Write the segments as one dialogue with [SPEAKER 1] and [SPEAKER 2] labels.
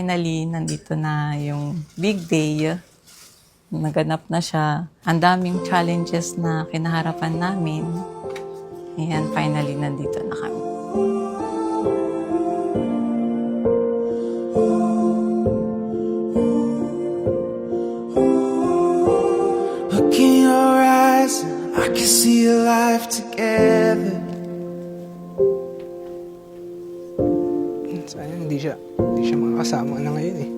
[SPEAKER 1] finally, nandito na yung big day. Naganap na siya. Ang daming challenges na kinaharapan namin. Ayan, finally, nandito na kami.
[SPEAKER 2] Look in your eyes, I can see a life together.
[SPEAKER 3] Sayang, hindi siya makakasama na ngayon eh.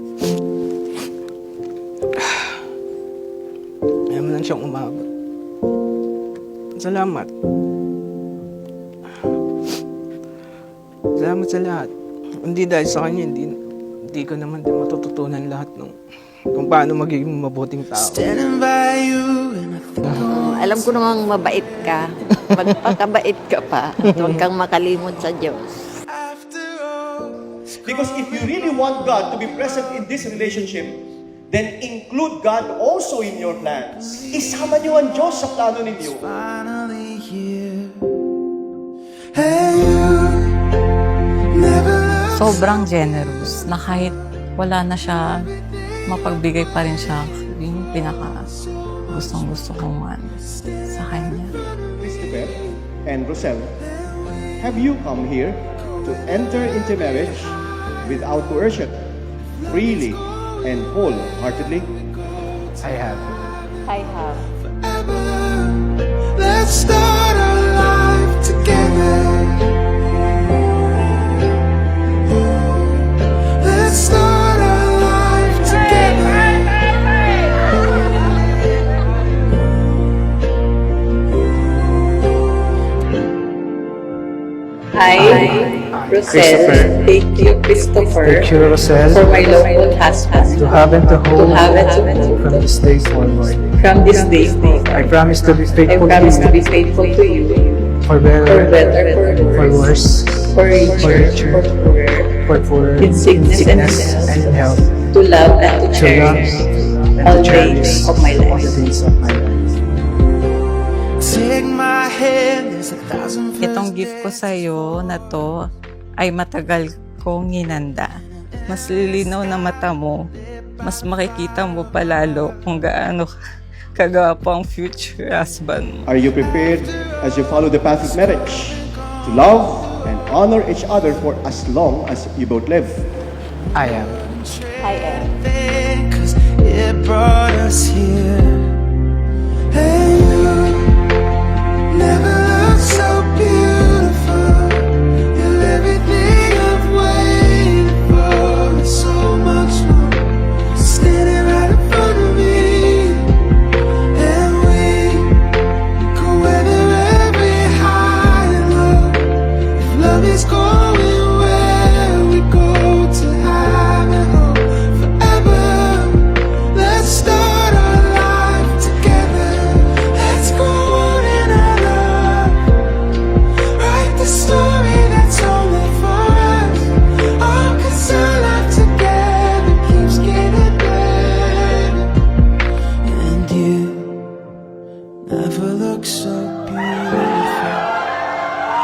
[SPEAKER 3] Ayaw mo lang siyang umabot. Salamat. Salamat sa lahat. Hindi dahil sa kanya, hindi ko naman din matututunan lahat ng kung paano magiging mabuting tao.
[SPEAKER 2] Standing by you and
[SPEAKER 4] Alam ko namang mabait ka. Magpakabait ka pa. At huwag kang makalimot sa Diyos.
[SPEAKER 2] after all.
[SPEAKER 5] Because if you really want God to be present in this relationship, then include God also in your plans. Isama niyo ang Diyos sa plano ninyo.
[SPEAKER 2] Finally here. Hey, you never look
[SPEAKER 1] Sobrang generous na kahit wala na siya, mapagbigay pa rin siya. Yung pinaka gustong-gusto kong sa kanya.
[SPEAKER 5] Christopher and Rosel, have you come here to enter into marriage without coercion, freely and wholeheartedly?
[SPEAKER 3] I have.
[SPEAKER 4] I have.
[SPEAKER 2] forever. Let's start our life together. Let's start our life together.
[SPEAKER 4] I,
[SPEAKER 3] Christopher.
[SPEAKER 4] Rosel, take you, Christopher,
[SPEAKER 3] Thank you, Rosel,
[SPEAKER 4] for my lawful husband,
[SPEAKER 3] to have and to
[SPEAKER 4] to
[SPEAKER 3] hold
[SPEAKER 4] have and to hold
[SPEAKER 3] from this day forward.
[SPEAKER 4] from this day forward.
[SPEAKER 3] I promise to be
[SPEAKER 4] I
[SPEAKER 3] faithful
[SPEAKER 4] promise
[SPEAKER 3] to
[SPEAKER 4] to
[SPEAKER 3] you,
[SPEAKER 4] be faithful to you,
[SPEAKER 3] for
[SPEAKER 4] for
[SPEAKER 3] better,
[SPEAKER 4] better,
[SPEAKER 3] for worse,
[SPEAKER 4] for richer,
[SPEAKER 3] richer,
[SPEAKER 4] for poorer,
[SPEAKER 3] for poorer,
[SPEAKER 4] in sickness and in
[SPEAKER 3] and
[SPEAKER 4] health,
[SPEAKER 3] in health,
[SPEAKER 4] to love and to
[SPEAKER 3] to love
[SPEAKER 4] cherish
[SPEAKER 3] and
[SPEAKER 4] all
[SPEAKER 3] to cherish
[SPEAKER 4] days of my
[SPEAKER 3] all
[SPEAKER 4] life.
[SPEAKER 3] the days of my life.
[SPEAKER 2] Take my hand, there's 1,000
[SPEAKER 1] Itong gift ko sa'yo na to ay matagal kong hinanda. Mas lilinaw na mata mo, mas makikita mo palalo kung gaano kagwapo ang future husband mo.
[SPEAKER 5] Are you prepared as you follow the path of marriage to love and honor each other for as long as you both live?
[SPEAKER 3] I am.
[SPEAKER 4] I am.
[SPEAKER 2] thing, 'cause it brought us here. Hey, you never looked so beautiful. You're everything I've waited for, and so much more. Standing right in front of me, and we go weather every high and low. If love is going where we go to have it all forever. Let's start our life together. Let's go on in our love. Write the story that's only for us. Oh, 'cause our life together keeps getting better. And you never look so beautiful.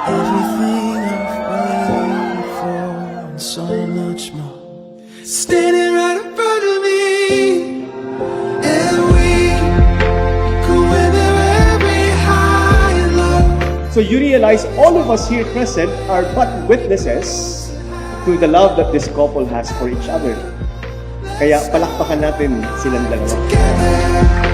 [SPEAKER 2] Everything I've waited for and so much more. Standing right in front of me, and we go weather every high and low.
[SPEAKER 5] So you realize all of us here present are but witnesses to the love that this couple has for each other. Kaya palakpakan natin silang dalawa.
[SPEAKER 2] Together.